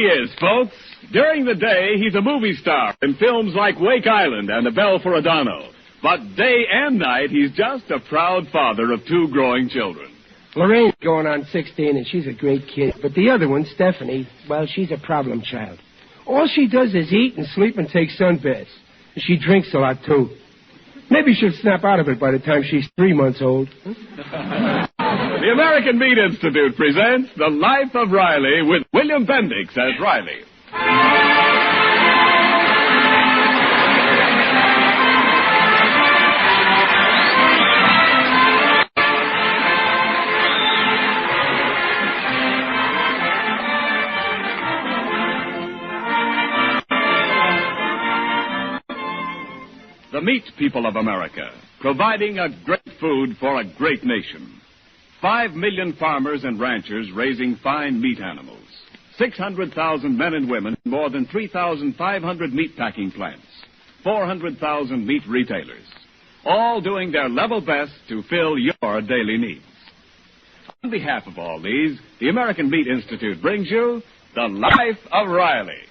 he is, folks. During the day, he's a movie star in films like Wake Island and The Bell for Adano. But day and night, he's just a proud father of 2 growing children. Lorraine's going on 16, and she's a great kid. But the other one, Stephanie, well, she's a problem child. All she does is eat and sleep and take sunbaths. She drinks a lot, too. Maybe she'll snap out of it by the time she's 3 months old. The American Meat Institute presents The Life of Riley with William Bendix as Riley. The meat people of America, providing a great food for a great nation. 5 million farmers and ranchers raising fine meat animals. 600,000 men and women in more than 3,500 meat packing plants. 400,000 meat retailers. All doing their level best to fill your daily needs. On behalf of all these, the American Meat Institute brings you The Life of Riley.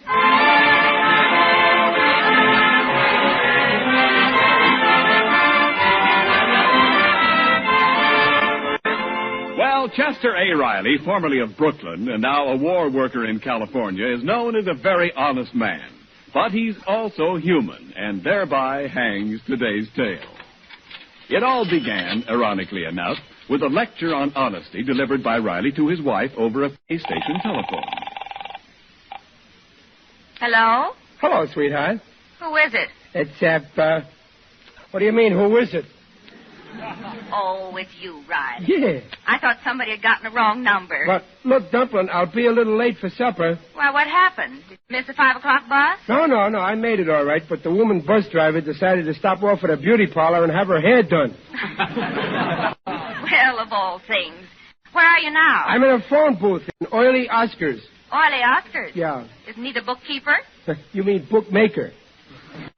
Well, Chester A. Riley, formerly of Brooklyn and now a war worker in California, is known as a very honest man. But he's also human, and thereby hangs today's tale. It all began, ironically enough, with a lecture on honesty delivered by Riley to his wife over a pay station telephone. Hello? Hello, sweetheart. Who is it? It's, what do you mean, who is it? Oh, it's you, Riley. Yeah. I thought somebody had gotten the wrong number. But, look, Dumplin', I'll be a little late for supper. Well, what happened? Did you miss the 5 o'clock bus? No, I made it all right, but the woman bus driver decided to stop off at a beauty parlor and have her hair done. Well, of all things. Where are you now? I'm in a phone booth in Oily Oscars. Oily Oscars? Yeah. Isn't he the bookkeeper? You mean bookmaker.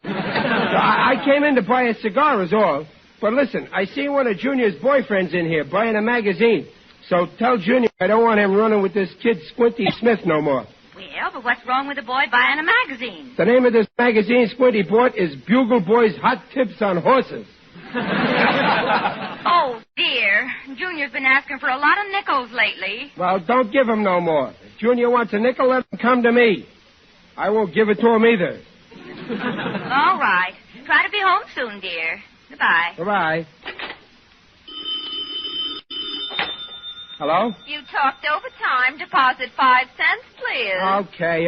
I came in to buy a cigar is all. But listen, I see one of Junior's boyfriends in here buying a magazine. So tell Junior I don't want him running with this kid Squinty Smith no more. Well, but what's wrong with a boy buying a magazine? The name of this magazine Squinty bought is Bugle Boy's Hot Tips on Horses. Oh, dear. Junior's been asking for a lot of nickels lately. Well, don't give him no more. If Junior wants a nickel, let him come to me. I won't give it to him either. All right. Try to be home soon, dear. Goodbye. Goodbye. Hello? You talked over time. Deposit 5 cents, please. Okay.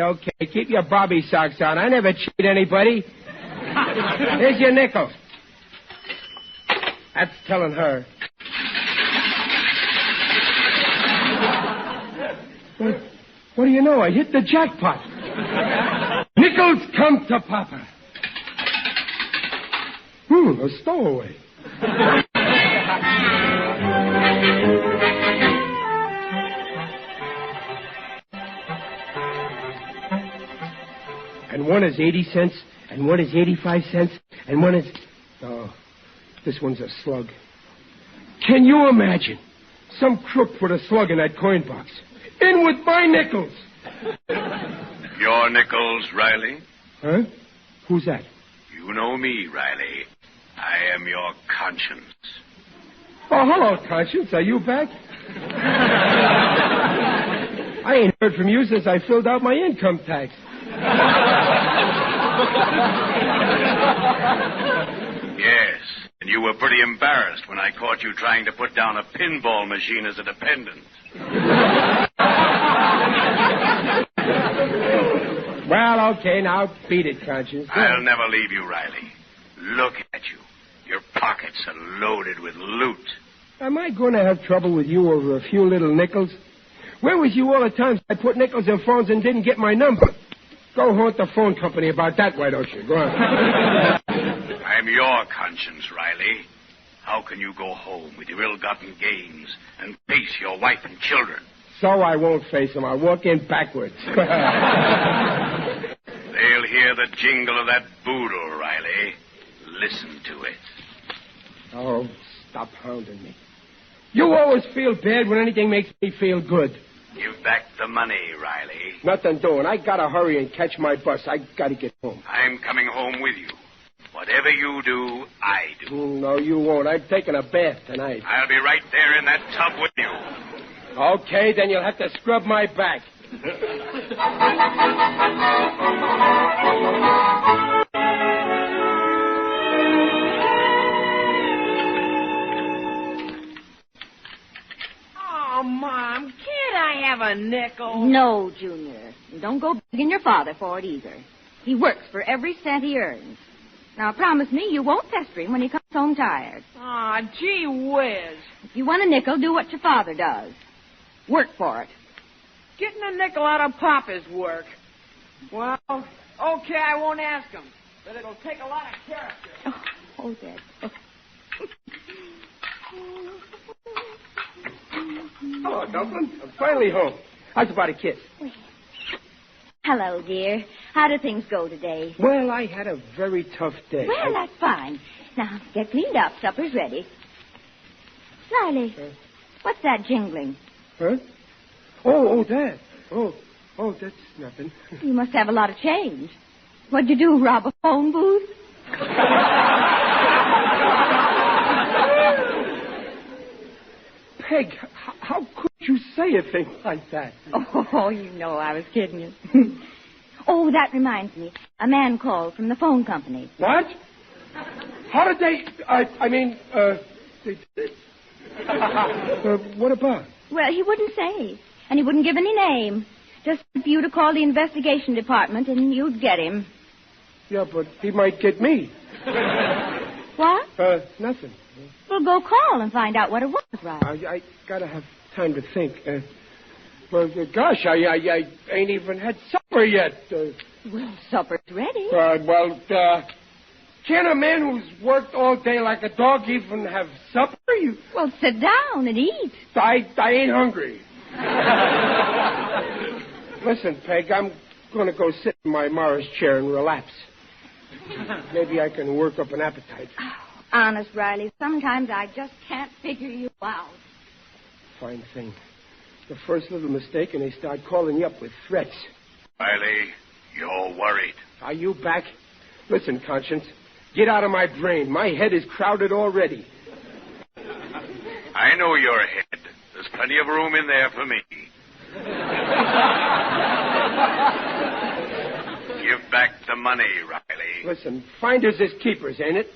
Keep your bobby socks on. I never cheat anybody. Here's your nickel. That's telling her. What do you know? I hit the jackpot. Nickels come to Papa. A stowaway. And one is 80 cents, and one is 85 cents, and one is... Oh, this one's a slug. Can you imagine? Some crook put a slug in that coin box. In with my nickels. Your nickels, Riley? Huh? Who's that? You know me, Riley. I am your conscience. Oh, hello, Conscience. Are you back? I ain't heard from you since I filled out my income tax. Yes, and you were pretty embarrassed when I caught you trying to put down a pinball machine as a dependent. Well, okay, now beat it, Conscience. I'll never leave you, Riley. Look at you. Your pockets are loaded with loot. Am I going to have trouble with you over a few little nickels? Where was you all the times I put nickels in phones and didn't get my number? Go haunt the phone company about that, why don't you? Go on. I'm your conscience, Riley. How can you go home with your ill-gotten gains and face your wife and children? So I won't face them. I'll walk in backwards. They'll hear the jingle of that boodle, Riley. Listen to it. Oh, stop hounding me. You always feel bad when anything makes me feel good. Give back the money, Riley. Nothing doing. I gotta hurry and catch my bus. I gotta get home. I'm coming home with you. Whatever you do, I do. No, you won't. I'm taking a bath tonight. I'll be right there in that tub with you. Okay, then you'll have to scrub my back. Oh, Mom, can't I have a nickel? No, Junior. And don't go begging your father for it either. He works for every cent he earns. Now, promise me you won't pester him when he comes home tired. Aw, gee whiz. If you want a nickel, do what your father does. Work for it. Getting a nickel out of Papa's work. Well, okay, I won't ask him. But it'll take a lot of character. Oh, Dad. Oh. Hello, Dublin. I'm finally home. How's about a kiss? Hello, dear. How do things go today? Well, I had a very tough day. Well, that's fine. Now, get cleaned up. Supper's ready. Riley, what's that jingling? Huh? Oh, that. Oh, that's nothing. You must have a lot of change. What'd you do, rob a phone booth? Peg, how could you say a thing like that? Oh, you know I was kidding you. Oh, that reminds me. A man called from the phone company. What? How did they... they did? What about? Well, he wouldn't say. And he wouldn't give any name. Just for you to call the investigation department and you'd get him. Yeah, but he might get me. What? Nothing. Well, go call and find out what it was, right? I gotta have time to think. Gosh, I ain't even had supper yet. Well, supper's ready. Can a man who's worked all day like a dog even have supper? Well, sit down and eat. I ain't hungry. Listen, Peg, I'm going to go sit in my Morris chair and relapse. Maybe I can work up an appetite. Oh, honest, Riley, sometimes I just can't figure you out. Fine thing. The first little mistake and they start calling you up with threats. Riley, you're worried. Are you back? Listen, Conscience, get out of my brain. My head is crowded already. I know your head. There's plenty of room in there for me. Give back the money, Riley. Listen, finders is keepers, ain't it?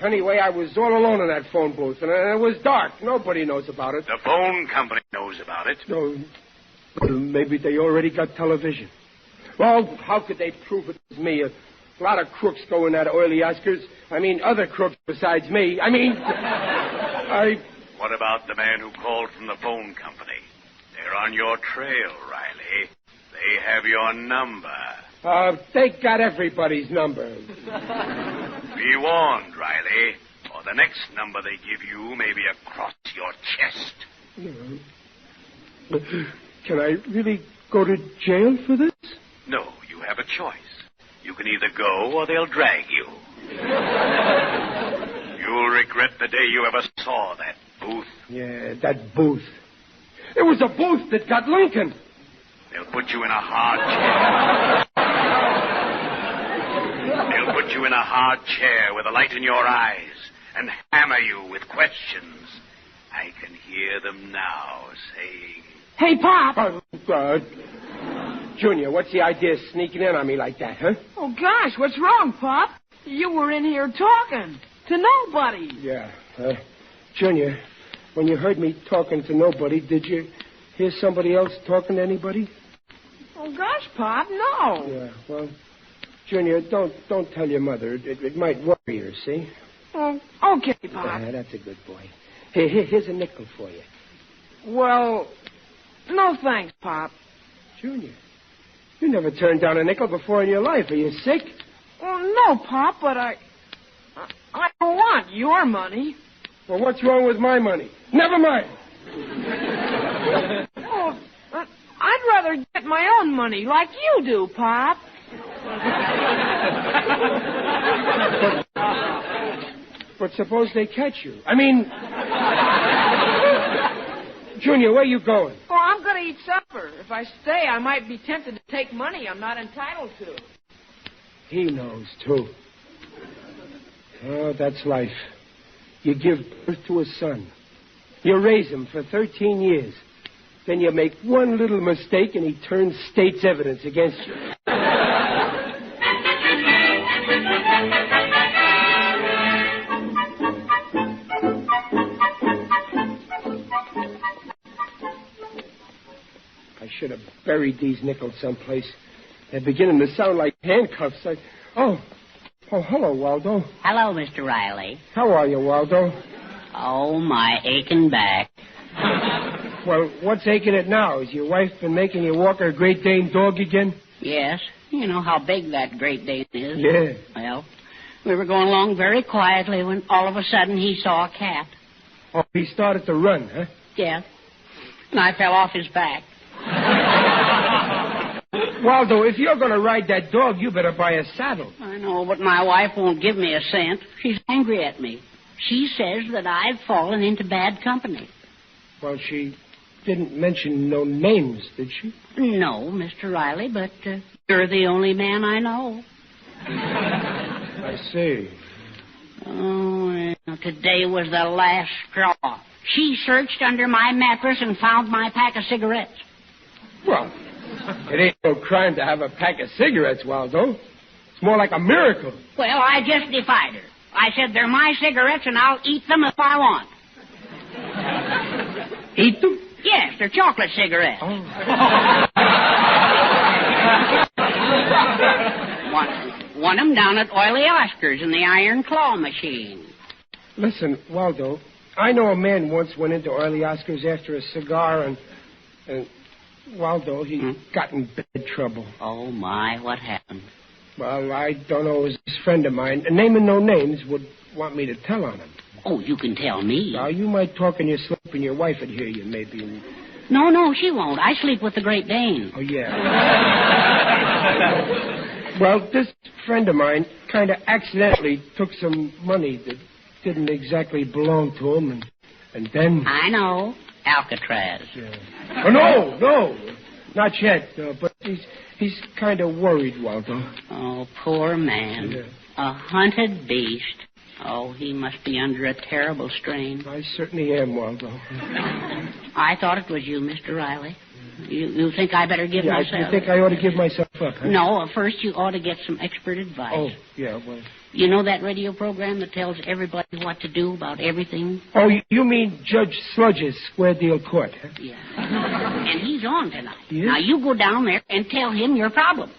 Anyway, I was all alone in that phone booth, and it was dark. Nobody knows about it. The phone company knows about it. No, well, maybe they already got television. Well, how could they prove it was me? A lot of crooks go in that oily Oscars. Other crooks besides me. What about the man who called from the phone company? They're on your trail, Riley. They have your number. They got everybody's number. Be warned, Riley, or the next number they give you may be across your chest. Can I really go to jail for this? No, you have a choice. You can either go or they'll drag you. You'll regret the day you ever saw that booth. Yeah, that booth. It was a booth that got Lincoln. They'll put you in a hard chair with a light in your eyes and hammer you with questions. I can hear them now saying... Hey, Pop! Junior, what's the idea of sneaking in on me like that, huh? Oh, gosh, what's wrong, Pop? You were in here talking to nobody. Yeah. Junior, when you heard me talking to nobody, did you hear somebody else talking to anybody? Oh, gosh, Pop, no. Yeah, well, Junior, don't tell your mother. It might worry her, see? Oh, okay, Pop. Yeah, that's a good boy. Here's a nickel for you. Well, no thanks, Pop. Junior, you never turned down a nickel before in your life. Are you sick? Well, no, Pop, but I don't want your money. Well, what's wrong with my money? Never mind. Oh, I'd rather get my own money like you do, Pop. But suppose they catch you. Junior, where you going? Oh, I'm going to eat supper. If I stay, I might be tempted to take money I'm not entitled to. He knows, too. Oh, that's life. You give birth to a son. You raise him for 13 years. Then you make one little mistake and he turns state's evidence against you. I should have buried these nickels someplace. They're beginning to sound like handcuffs. Oh, hello, Waldo. Hello, Mr. Riley. How are you, Waldo? Oh, my aching back. Well, what's aching it now? Has your wife been making you walk her Great Dane dog again? Yes. You know how big that Great Dane is. Yeah. Well, we were going along very quietly when all of a sudden he saw a cat. Oh, he started to run, huh? Yeah. And I fell off his back. Waldo, if you're going to ride that dog, you better buy a saddle. I know, but my wife won't give me a cent. She's angry at me. She says that I've fallen into bad company. Well, she didn't mention no names, did she? No, Mr. Riley, but you're the only man I know. I see. Oh, well, today was the last straw. She searched under my mattress and found my pack of cigarettes. Well, it ain't no crime to have a pack of cigarettes, Waldo. It's more like a miracle. Well, I just defied her. I said, they're my cigarettes, and I'll eat them if I want. Eat them? Yes, they're chocolate cigarettes. Oh. Won them down at Oily Oscar's in the iron claw machine. Listen, Waldo, I know a man once went into Oily Oscar's after a cigar, and Waldo, he got in bad trouble. Oh, my, what happened? Well, I don't know. It was this friend of mine, naming no names, would want me to tell on him. Oh, you can tell me. Now, you might talk in your sleep and your wife would hear you, maybe. No, she won't. I sleep with the Great Dane. Oh, yeah. Well, this friend of mine kind of accidentally took some money that didn't exactly belong to him, and then... I know. Alcatraz. Yeah. Oh, no. Not yet, but he's kind of worried, Waldo. Oh, poor man. Yeah. A hunted beast. Oh, he must be under a terrible strain. I certainly am, Waldo. I thought it was you, Mr. Riley. You think I better give myself... You think I ought to give myself up, huh? No, first you ought to get some expert advice. Oh, yeah, well... You know that radio program that tells everybody what to do about everything? Oh, you mean Judge Sludge's Square Deal Court, huh? Yeah. And he's on tonight. Yes? Now, you go down there and tell him your problem.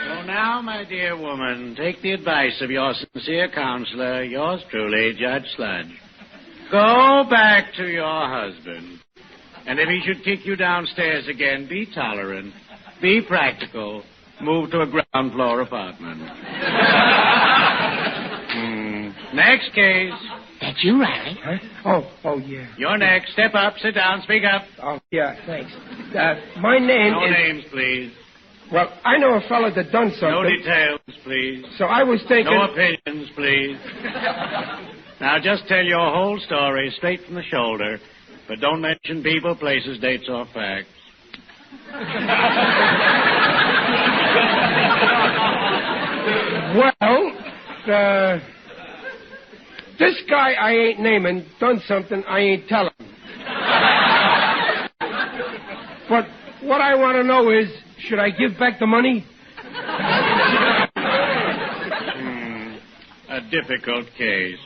So now, my dear woman, take the advice of your sincere counselor, yours truly, Judge Sludge. Go back to your husband. And if he should kick you downstairs again, be tolerant. Be practical. Move to a ground floor apartment. Next case. That's you, Riley. Huh? Oh, yeah. You're next. Step up, sit down, speak up. Oh, yeah, thanks. My name No is... names, please. Well, I know a fellow that done something. No details, please. So I was thinking... No opinions, please. Now, just tell your whole story straight from the shoulder, but don't mention people, places, dates, or facts. Well, this guy I ain't naming done something I ain't telling. But what I want to know is, should I give back the money? A difficult case.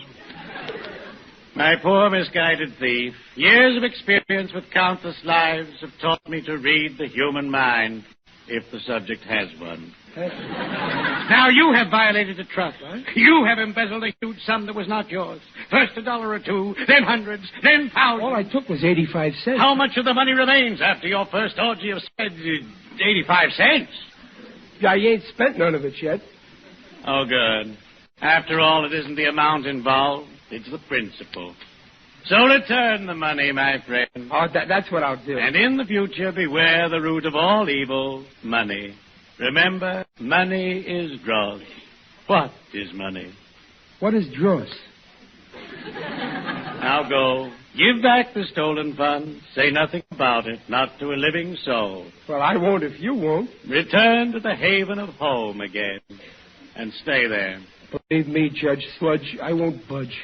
My poor misguided thief, years of experience with countless lives have taught me to read the human mind, if the subject has one. Now, you have violated a trust. You have embezzled a huge sum that was not yours. First $1 or $2, then hundreds, then thousands. All I took was 85 cents. How much of the money remains after your first orgy of 85 cents? I ain't spent none of it yet. Oh, good. After all, it isn't the amount involved. It's the principle. So return the money, my friend. Oh, that's what I'll do. And in the future, beware the root of all evil, money. Remember, money is dross. What is money? What is dross? Now go. Give back the stolen funds. Say nothing about it, not to a living soul. Well, I won't if you won't. Return to the haven of home again. And stay there. Believe me, Judge Sludge, I won't budge.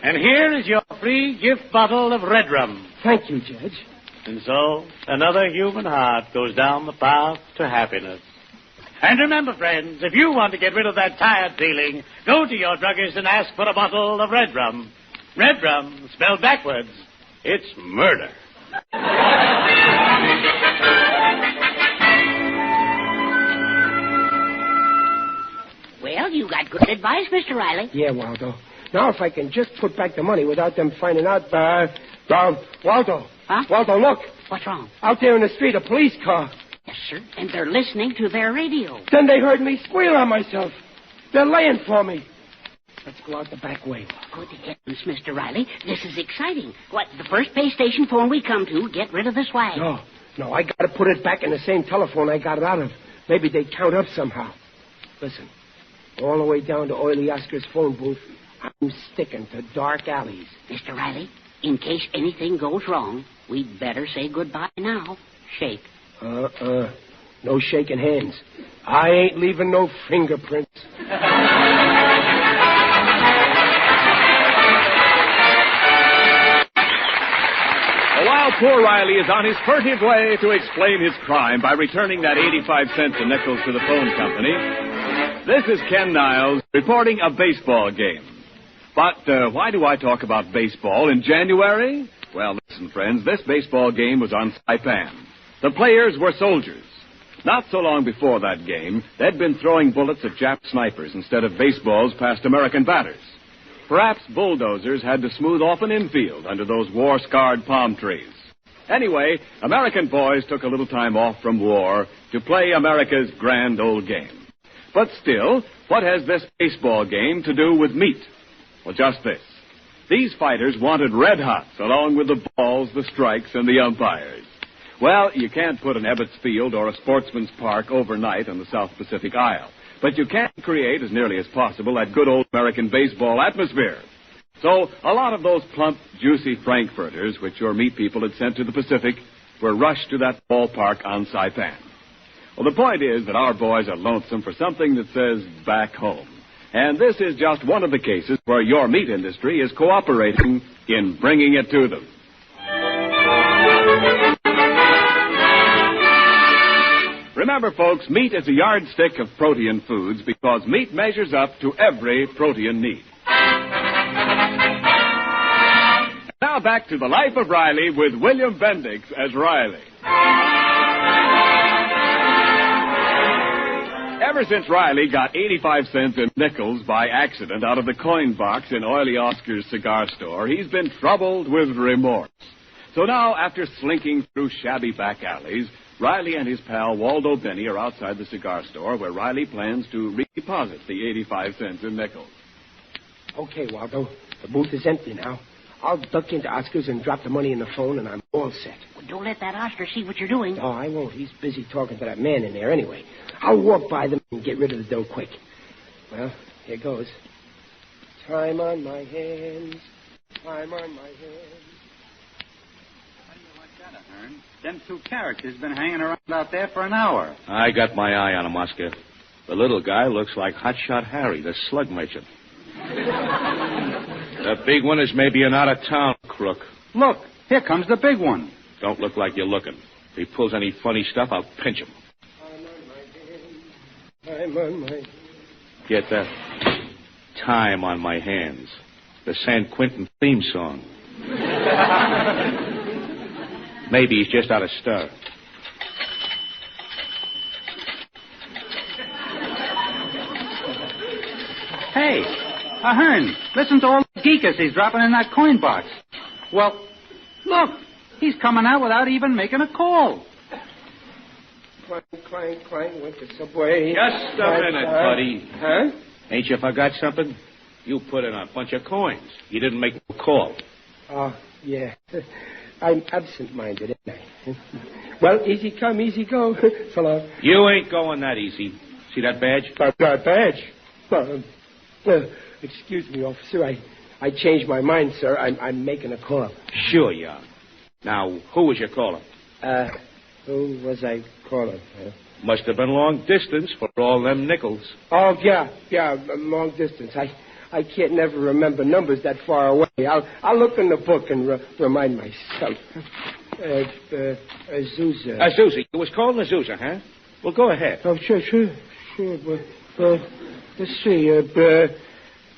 And here is your free gift bottle of red rum. Thank you, Judge. And so, another human heart goes down the path to happiness. And remember, friends, if you want to get rid of that tired feeling, go to your druggist and ask for a bottle of red rum. Red rum, spelled backwards, it's murder. Well, you got good advice, Mr. Riley. Yeah, Waldo. Now, if I can just put back the money without them finding out, Waldo. Huh? Waldo, look. What's wrong? Out there in the street, a police car. Yes, sir. And they're listening to their radio. Then they heard me squeal on myself. They're laying for me. Let's go out the back way. Good heavens, Mr. Riley. This is exciting. What, the first base station phone we come to, get rid of the swag. No, I got to put it back in the same telephone I got it out of. Maybe they count up somehow. Listen, all the way down to Oily Oscar's phone booth, I'm sticking to dark alleys. Mr. Riley, in case anything goes wrong, we'd better say goodbye now. Shake. No shaking hands. I ain't leaving no fingerprints. While poor Riley is on his furtive way to explain his crime by returning that 85 cents a nickel to the phone company, this is Ken Niles reporting a baseball game. But why do I talk about baseball in January? Well, listen, friends, this baseball game was on Saipan. The players were soldiers. Not so long before that game, they'd been throwing bullets at Jap snipers instead of baseballs past American batters. Perhaps bulldozers had to smooth off an infield under those war-scarred palm trees. Anyway, American boys took a little time off from war to play America's grand old game. But still, what has this baseball game to do with meat? Well, just this. These fighters wanted red hots along with the balls, the strikes, and the umpires. Well, you can't put an Ebbets Field or a Sportsman's Park overnight on the South Pacific Isle. But you can create, as nearly as possible, that good old American baseball atmosphere. So a lot of those plump, juicy Frankfurters, which your meat people had sent to the Pacific, were rushed to that ballpark on Saipan. Well, the point is that our boys are lonesome for something that says back home. And this is just one of the cases where your meat industry is cooperating in bringing it to them. Remember, folks, meat is a yardstick of protein foods because meat measures up to every protein need. Now back to the life of Riley with William Bendix as Riley. Ever since Riley got 85 cents in nickels by accident out of the coin box in Oily Oscar's cigar store, he's been troubled with remorse. So now, after slinking through shabby back alleys, Riley and his pal Waldo Benny are outside the cigar store where Riley plans to redeposit the 85 cents in nickels. Okay, Waldo. The booth is empty now. I'll duck into Oscar's and drop the money in the phone, and I'm all set. Well, don't let that Oscar see what you're doing. No, I won't. He's busy talking to that man in there anyway. I'll walk by them and get rid of the dough quick. Well, here goes. Time on my hands. Time on my hands. Hearn. Them two characters been hanging around out there for an hour. I got my eye on him, Oscar. The little guy looks like Hotshot Harry, the slug merchant. The big one is maybe an out-of-town crook. Look, here comes the big one. Don't look like you're looking. If he pulls any funny stuff, I'll pinch him. Time on my hands. Get that? Time on my hands. The San Quentin theme song. Maybe he's just out of stir. Hey, Ahern, listen to all the geekas he's dropping in that coin box. Well, look, he's coming out without even making a call. Clang, clang, clang, went to Subway. Just a minute, buddy. Huh? Ain't you forgot something? You put in a bunch of coins. You didn't make no call. Oh, yeah. I'm absent-minded, ain't I? Well, easy come, easy go. So long. You ain't going that easy. See that badge? Badge? Excuse me, officer. I changed my mind, sir. I'm making a call. Sure you are. Now, who was your caller? Who was I calling? Must have been long distance for all them nickels. Oh, yeah, long distance. I can't never remember numbers that far away. I'll look in the book and remind myself. Azusa. Azusa. You was calling Azusa, huh? Well, go ahead. Oh, sure. But, let's see.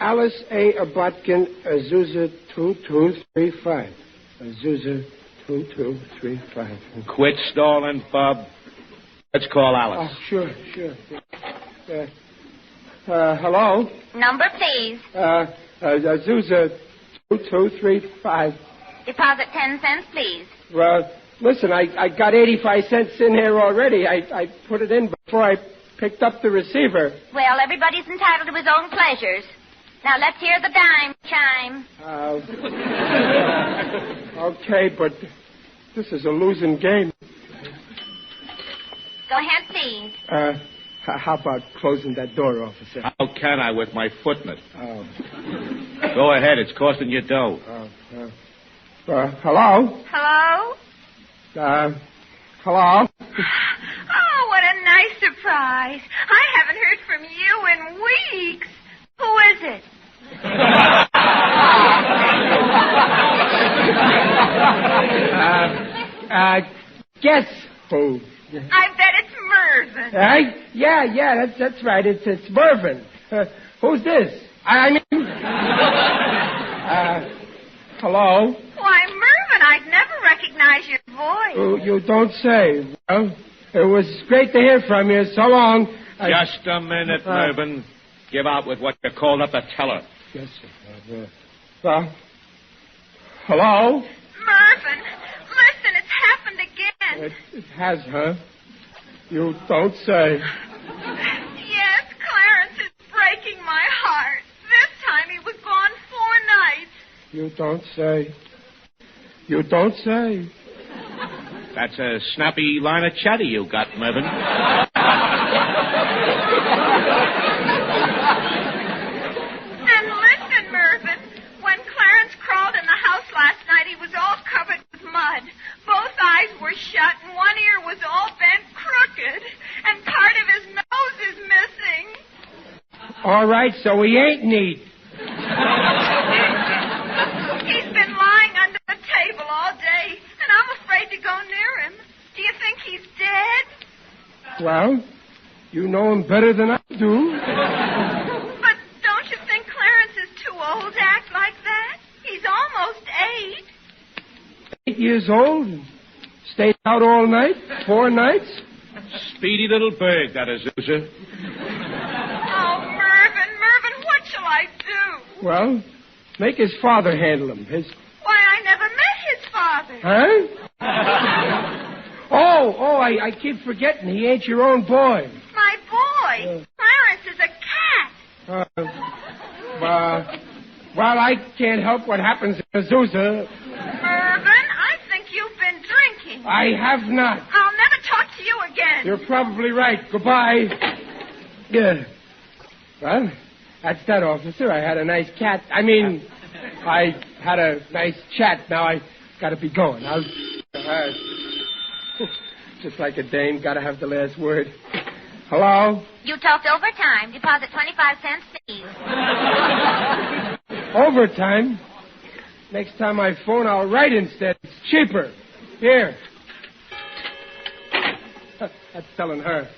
Alice A. Abotkin, Azusa 2235. Azusa 2235. Quit stalling, Bob. Let's call Alice. Oh, sure. Hello? Number, please. Azusa 2235. Deposit 10 cents, please. Well, listen, I got 85 cents in here already. I put it in before I picked up the receiver. Well, everybody's entitled to his own pleasures. Now, let's hear the dime chime. Okay, but this is a losing game. Go ahead, please. How about closing that door, officer? How can I with my foot in it? Oh. Go ahead. It's costing you dough. Hello? Hello? Hello? Oh, what a nice surprise. I haven't heard from you in weeks. Who is it? Guess who? I bet it's Mervyn. Yeah, that's right. It's Mervyn. Who's this? I mean... hello? Why, Mervyn, I'd never recognize your voice. You don't say. Well, it was great to hear from you. So long. Just a minute, Mervyn. Give out with what you called up the teller. Yes, sir. Hello? Mervyn, listen, it's happened again. It has, huh? You don't say. Yes, Clarence is breaking my heart. This time he was gone 4 nights. You don't say. You don't say. That's a snappy line of chatter you got, Mervyn. And listen, Mervyn, when Clarence crawled in the house last night, he was all covered with mud. Both eyes were shut, and one ear was all bent crooked, and part of his nose is missing. All right, so he ain't neat. He's been lying under the table all day, and I'm afraid to go near him. Do you think he's dead? Well, you know him better than I do. But don't you think Clarence is too old to act like that? He's almost 8. 8 years old and stayed out all night? 4 nights? Speedy little bird, that Azusa. Oh, Mervyn, what shall I do? Well, make his father handle him. Why, I never met his father. Huh? Oh, I keep forgetting. He ain't your own boy. My boy? Clarence is a cat. Well, I can't help what happens in Azusa. Mervyn, I think you've been drinking. I have not. I'll never talk to you again. You're probably right. Goodbye. Yeah. Well, that's that, officer. I had a nice cat. I had a nice chat. Now I gotta be going. Just like a dame, gotta have the last word. Hello? You talked overtime. Deposit 25 cents, please. Overtime? Next time I phone, I'll write instead. It's cheaper. Here. That's telling her.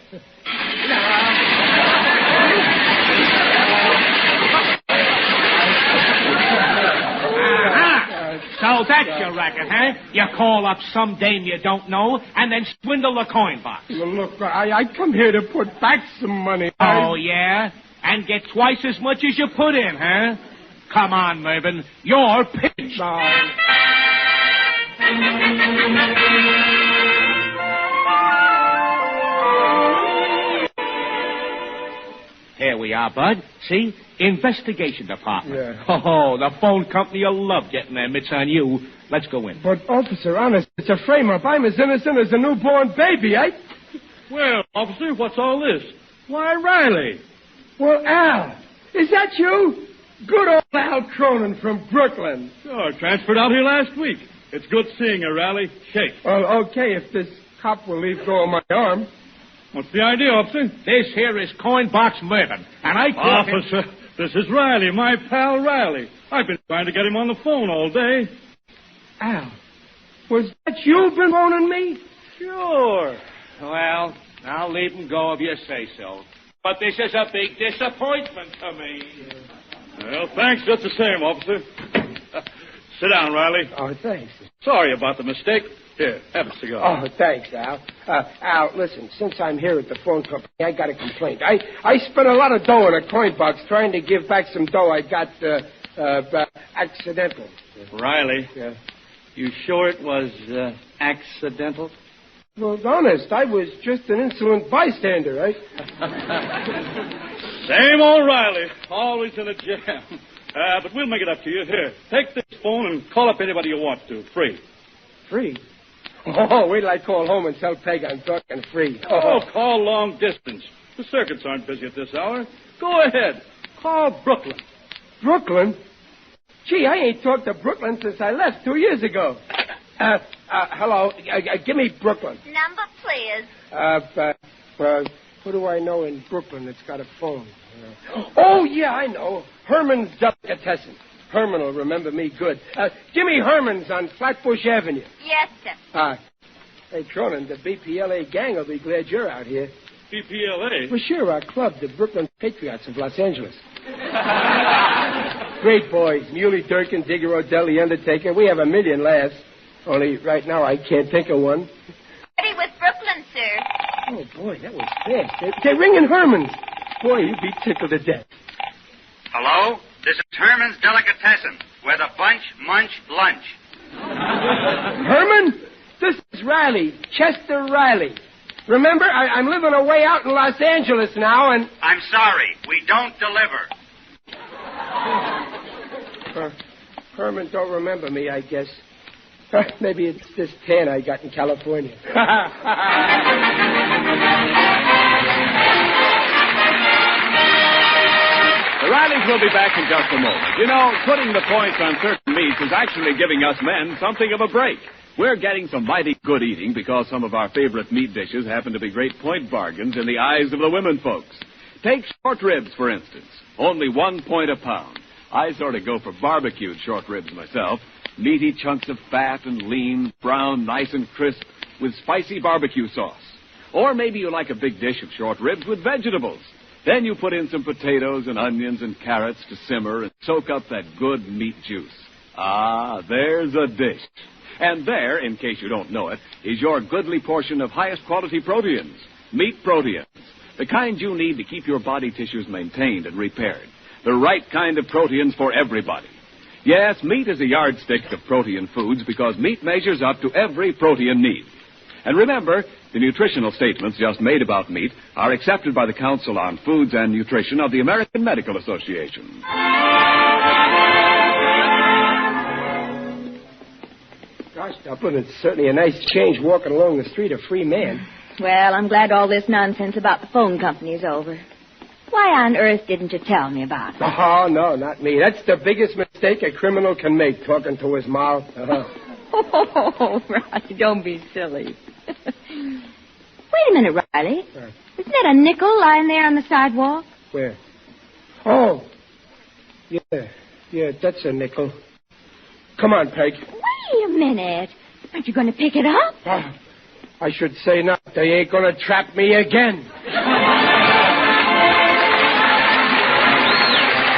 So that's your racket, huh? You call up some dame you don't know and then swindle the coin box. Well, look, I come here to put back some money. Oh, yeah? And get twice as much as you put in, huh? Come on, Mervyn. You're pinched. Here we are, Bud. See? Investigation department. Yeah. Oh, the phone company will love getting their mitts on you. Let's go in. But, officer, honest, it's a frame-up. I'm as innocent as a newborn baby. Well, officer, what's all this? Why, Riley. Well, Al, is that you? Good old Al Cronin from Brooklyn. Sure, transferred out here last week. It's good seeing you, Riley. Shake. Well, okay, if this cop will leave go of my arm. What's the idea, officer? This here is Coin Box Mervyn, and I caught him... Officer, this is Riley, my pal Riley. I've been trying to get him on the phone all day. Al, was that you been phoning me? Sure. Well, I'll leave him go if you say so. But this is a big disappointment to me. Well, thanks just the same, officer. Sit down, Riley. Oh, thanks. Sorry about the mistake. Here, have a cigar. Oh, thanks, Al. Al, listen, since I'm here at the phone company, I got a complaint. I spent a lot of dough in a coin box trying to give back some dough I got accidental. Riley? Yeah. You sure it was accidental? Well, honest, I was just an insolent bystander, right? Same old Riley. Always in a jam. But we'll make it up to you. Here, take this phone and call up anybody you want to. Free. Free? Oh, wait till I call home and tell Peg I'm talking free. Oh, call long distance. The circuits aren't busy at this hour. Go ahead. Call Brooklyn. Brooklyn? Gee, I ain't talked to Brooklyn since I left 2 years ago. Hello. Give me Brooklyn. Number, please. Who do I know in Brooklyn that's got a phone? Oh, yeah, I know. Herman's Delicatessen. Herman will remember me good. Give me Herman's on Flatbush Avenue. Yes, sir. Hey, Cronin, the BPLA gang will be glad you're out here. BPLA? Well, sure, our club, the Brooklyn Patriots of Los Angeles. Great boys. Muley Durkin, Digger O'Dell, The Undertaker. We have a million laughs. Only right now I can't think of one. Ready with Brooklyn, sir. Oh, boy, that was fast. They're ringing Herman's. Boy, you'd be tickled to death. Hello? This is Herman's Delicatessen, where the bunch munch lunch. Herman? This is Riley, Chester Riley. Remember, I'm living away out in Los Angeles now, and... I'm sorry, we don't deliver. Herman don't remember me, I guess. Maybe it's this tan I got in California. The Rileys will be back in just a moment. You know, putting the points on certain meats is actually giving us men something of a break. We're getting some mighty good eating because some of our favorite meat dishes happen to be great point bargains in the eyes of the women folks. Take short ribs, for instance. Only 1 point a pound. I sort of go for barbecued short ribs myself. Meaty chunks of fat and lean, brown, nice and crisp, with spicy barbecue sauce. Or maybe you like a big dish of short ribs with vegetables. Then you put in some potatoes and onions and carrots to simmer and soak up that good meat juice. Ah, there's a dish. And there, in case you don't know it, is your goodly portion of highest quality proteins. Meat proteins. The kind you need to keep your body tissues maintained and repaired. The right kind of proteins for everybody. Yes, meat is a yardstick of protein foods because meat measures up to every protein need. And remember, the nutritional statements just made about meat are accepted by the Council on Foods and Nutrition of the American Medical Association. Gosh, Dublin, it's certainly a nice change walking along the street a free man. Well, I'm glad all this nonsense about the phone company is over. Why on earth didn't you tell me about it? Oh, no, not me. That's the biggest mistake a criminal can make, talking to his mouth. Oh, Riley, don't be silly. Wait a minute, Riley. Isn't that a nickel lying there on the sidewalk? Where? Oh. Yeah, that's a nickel. Come on, Peg. Wait a minute. Aren't you going to pick it up? Oh, I should say not. They ain't going to trap me again.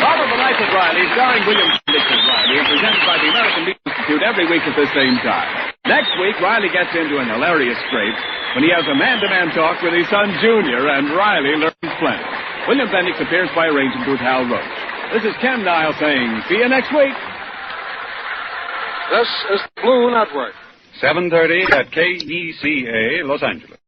Probable Life of Riley, starring William Dixon Riley, is presented by the American Meat Institute every week at the same time. Next week, Riley gets into an hilarious scrape when he has a man-to-man talk with his son, Junior, and Riley learns plenty. William Bendix appears by arrangement with Hal Roach. This is Ken Niles saying, see you next week. This is the Blue Network. 7:30 at KECA, Los Angeles.